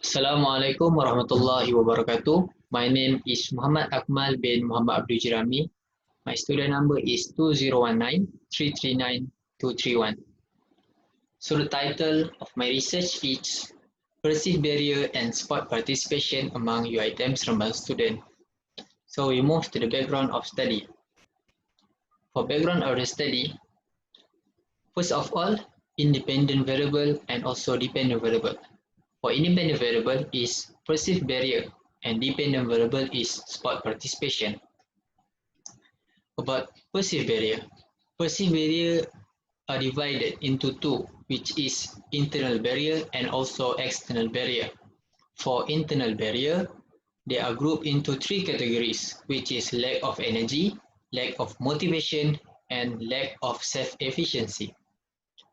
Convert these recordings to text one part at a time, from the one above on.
Assalamualaikum warahmatullahi wabarakatuh. My name is Muhammad Akmal bin Muhammad Abdul Jirami. My student number is 2019-339-231. So the title of my research is Perceived Barrier and Sport Participation among UiTM Seremban students. So we move to the background of study. For background of the study, first of all, independent variable and also dependent variable. For independent variable is perceived barrier and dependent variable is sport participation. About perceived barrier. Perceived barrier are divided into two, which is internal barrier and also external barrier. For internal barrier, they are grouped into three categories, which is lack of energy, lack of motivation, and lack of self-efficiency.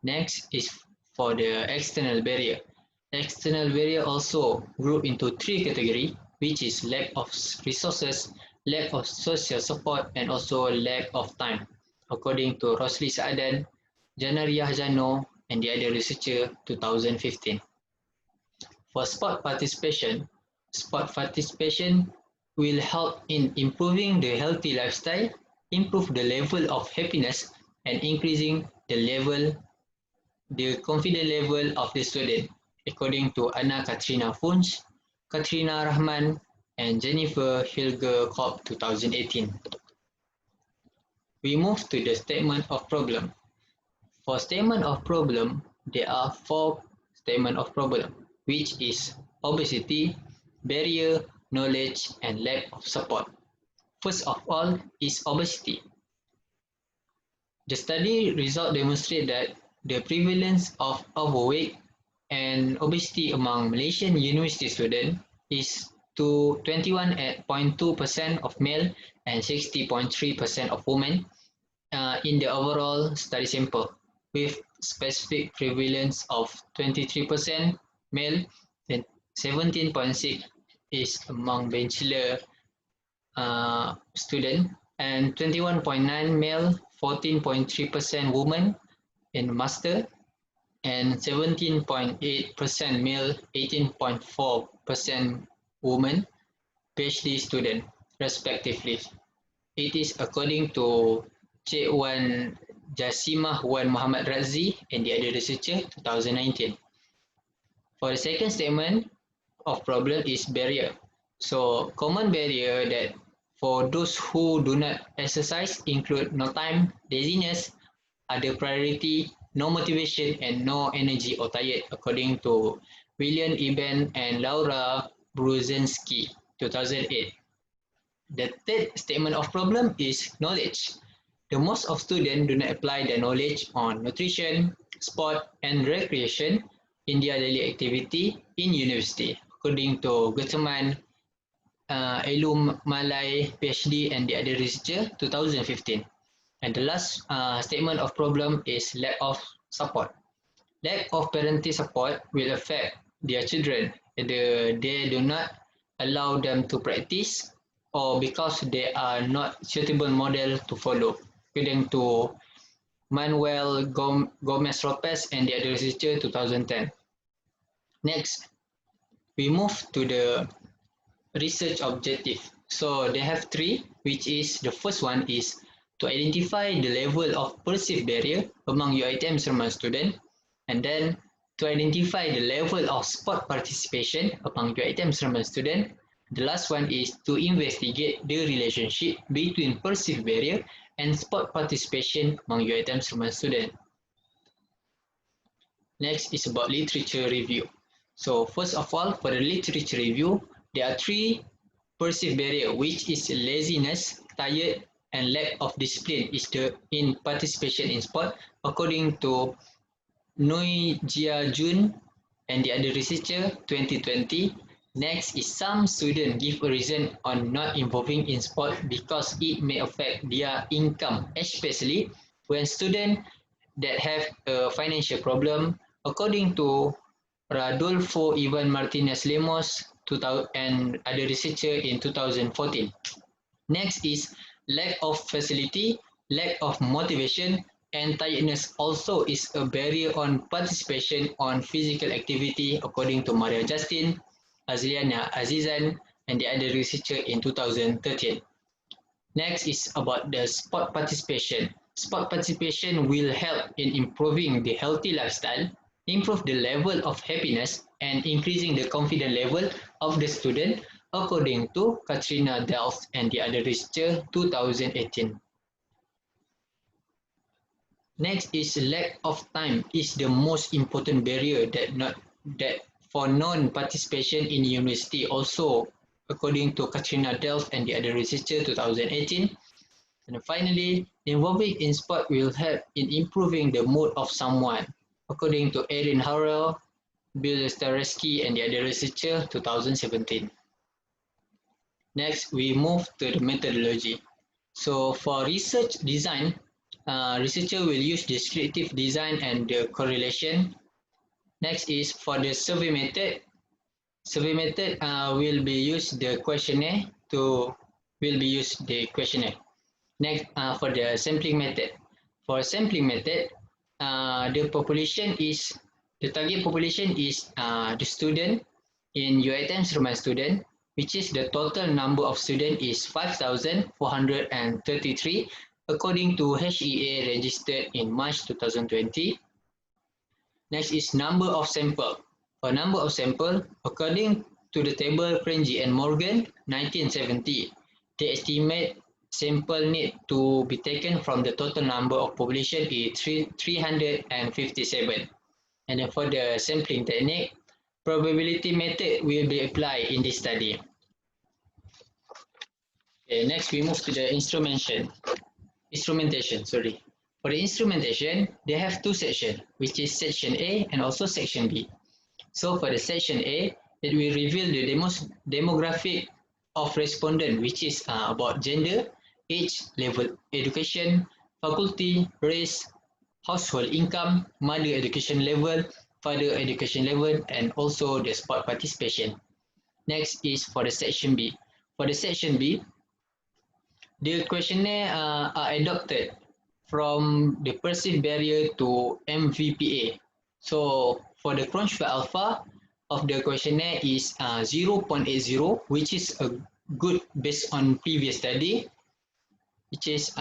Next is for the external barrier. External barrier also group into three categories, which is lack of resources, lack of social support, and also lack of time, according to Rosli Saadan, Janaria Jano, and the other researcher 2015. For sport participation will help in improving the healthy lifestyle, improve the level of happiness, and increasing the confidence level of the student, according to Anna Katrina Funch, Katrina Rahman, and Jennifer Hilger Kopp 2018. We move to the statement of problem. For statement of problem, there are four statement of problem, which is obesity, barrier, knowledge, and lack of support. First of all is obesity. The study result demonstrate that the prevalence of overweight and obesity among Malaysian university students is to 21.2% of male and 60.3% of women in the overall study sample, with specific prevalence of 23% male and 17.6 is among bachelor student and 21.9 male, 14.3% women in master and 17.8% male, 18.4% women PhD student respectively. It is according to Cik Wan Jasimah Wan Muhammad Razi and the other researcher 2019. For the second statement of problem is barrier. So common barrier that for those who do not exercise include no time, laziness, other priority, no motivation, and no energy or tired, according to William Eben and Laura Brzezinski, 2008. The third statement of problem is knowledge. The most of students do not apply their knowledge on nutrition, sport, and recreation in their daily activity in university, according to Guterman, Elum Malay, PhD, and the other researcher, 2015. And the last statement of problem is lack of support. Lack of parental support will affect their children either they do not allow them to practice or because they are not suitable model to follow, according to Manuel Gomez Lopez and the other researcher 2010. Next, we move to the research objective. So they have three, which is the first one is to identify the level of perceived barrier among UiTM Seremban student, and then to identify the level of sport participation among UiTM Seremban student. The last one is to investigate the relationship between perceived barrier and sport participation among UiTM Seremban student. Next is about literature review. So first of all, for the literature review, there are three perceived barrier, which is laziness, tired, and lack of discipline is the in participation in sport, according to Noi Jia Jun and the other researcher 2020. Next is some students give a reason on not involving in sport because it may affect their income, especially when students that have a financial problem, according to Rodolfo Ivan Martinez Lemos and other researcher in 2014. Next is lack of facility, lack of motivation, and tiredness also is a barrier on participation on physical activity according to Maria Justin, Azliana Azizan, and the other researcher in 2013. Next is about the sport participation. Sport participation will help in improving the healthy lifestyle, improve the level of happiness, and increasing the confidence level of the student according to Katrina Delft and the other researcher 2018. Next is lack of time is the most important barrier that for non-participation in university also according to Katrina Delft and the other researcher 2018. And finally, involving in sport will help in improving the mood of someone according to Erin Harrell, Bill Stareski and the other researcher 2017. Next, we move to the methodology. So for research design, researcher will use descriptive design and the correlation. Next is for the survey method. Survey method will be used the questionnaire Next, for the sampling method. For sampling method, the target population is the student in UiTM Seremban student, which is the total number of students is 5,433 according to HEA registered in March 2020. Next is number of sample. For number of sample, according to the table Frangi and Morgan, 1970, the estimate sample need to be taken from the total number of population is 357. And then for the sampling technique, probability method will be applied in this study. Okay, next we move to the instrumentation. For the instrumentation, they have two sections, which is section A and also section B. So for the section A, it will reveal the demographic of respondent, which is about gender, age, level education, faculty, race, household income, mother education level, father education level, and also the sport participation. Next is for the section B. For the section B, the questionnaire are adopted from the perceived barrier to MVPA. So for the Cronschwell alpha of the questionnaire is 0.80, which is a good based on previous study, which is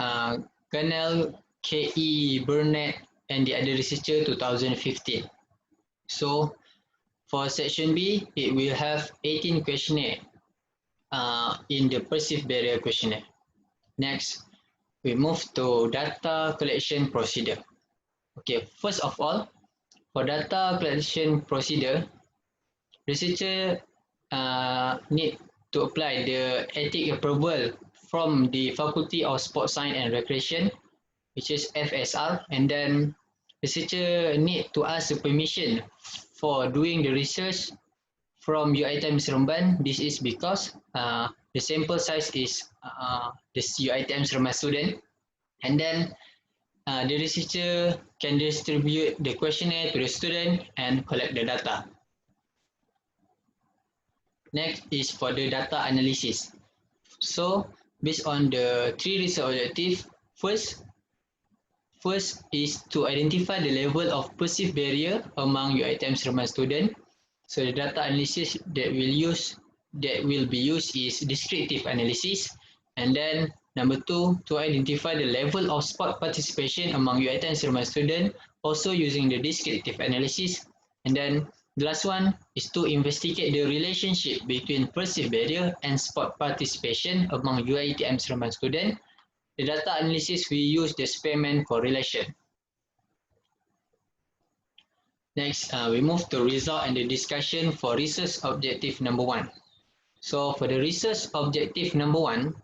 Gunnell, K.E. Burnett, and the other researcher 2015. So for section B, it will have 18 questionnaire in the perceived barrier questionnaire. Next, we move to data collection procedure. Okay, first of all, for data collection procedure, researcher need to apply the ethic approval from the Faculty of Sports Science and Recreation, which is FSR, and then researcher need to ask the permission for doing the research from UiTM Seremban. This is because the sample size is this UiTM Seremban student, and then the researcher can distribute the questionnaire to the student and collect the data. Next is for the data analysis. So based on the three research objectives, first is to identify the level of perceived barrier among UiTM Seremban student. So the data analysis that will be used is descriptive analysis, and then number two, to identify the level of sport participation among UiTM Seremban student, also using the descriptive analysis, and then the last one is to investigate the relationship between perceived barrier and sport participation among UiTM Seremban student. The data analysis we use the Spearman correlation. Next, we move to result and the discussion for research objective number 1. So for the research objective number 1,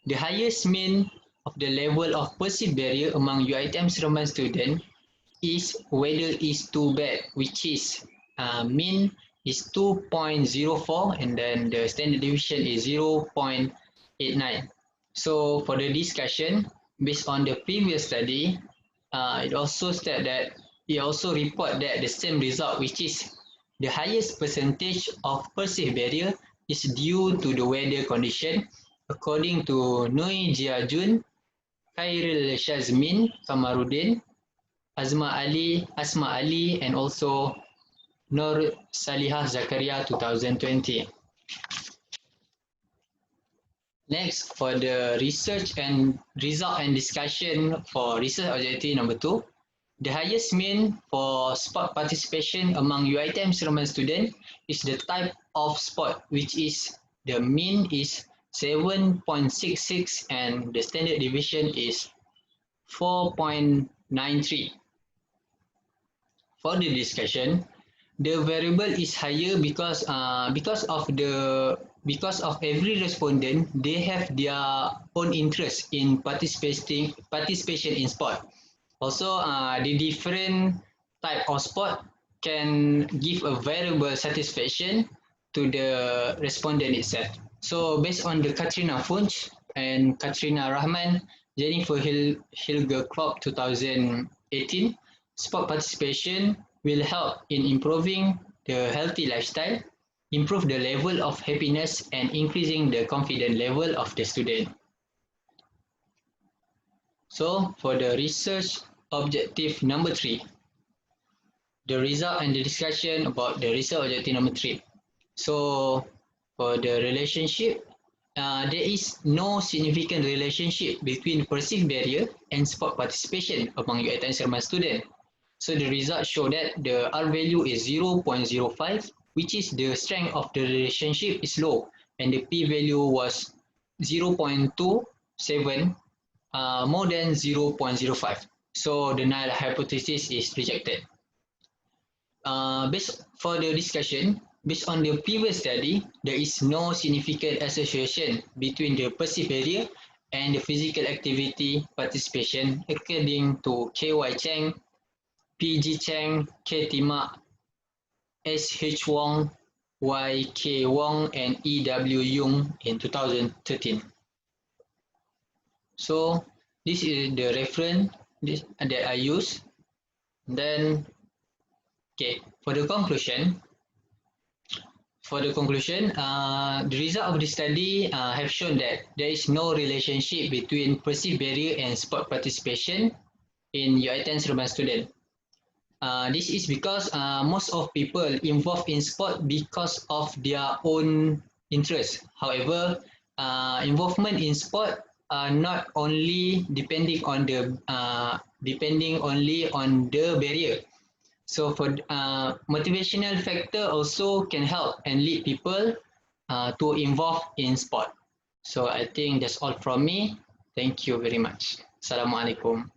the highest mean of the level of perceived barrier among UiTM Seremban student is whether is too bad, which is mean is 2.04 and then the standard deviation is 0.89. So for the discussion, based on the previous study, it also report that the same result, which is the highest percentage of perceived barrier is due to the weather condition, according to Nui Jia Jun, Khairil Shazmin Kamarudin, Asma Ali, and also Nur Salihah Zakaria 2020. Next, for the research and result and discussion for research objective number 2, the highest mean for sport participation among UiTM Seremban student is the type of sport, which is the mean is 7.66 and the standard deviation is 4.93. For the discussion, the variable is higher because of every respondent, they have their own interest in participation in sport. Also, the different type of sport can give a variable satisfaction to the respondent itself. So based on the Katrina Funch and Katrina Rahman, Jennifer Hilger Klopp 2018, sport participation will help in improving the healthy lifestyle, improve the level of happiness, and increasing the confidence level of the student. So for the research objective number 3, the result and the discussion about the research objective number 3. So for the relationship, there is no significant relationship between perceived barrier and sport participation among UiTM Seremban student. So the results show that the R value is 0.05, which is the strength of the relationship is low, and the P value was 0.27, more than 0.05. So the null hypothesis is rejected. Based for the discussion, based on the previous study, there is no significant association between the perceived barrier and the physical activity participation according to K.Y. Cheng, P.G. Cheng, K. Timak, S.H. Wong, Y.K. Wong, and E.W. Yung in 2013. So this is the reference that I use. Then, okay, for the conclusion, the result of the study have shown that there is no relationship between perceived barrier and sport participation in UiTM Seremban student. This is because most of people involved in sport because of their own interest. However, involvement in sport not only depending only on the barrier. So for motivational factor also can help and lead people to involve in sport. So I think that's all from me. Thank you very much. Assalamualaikum.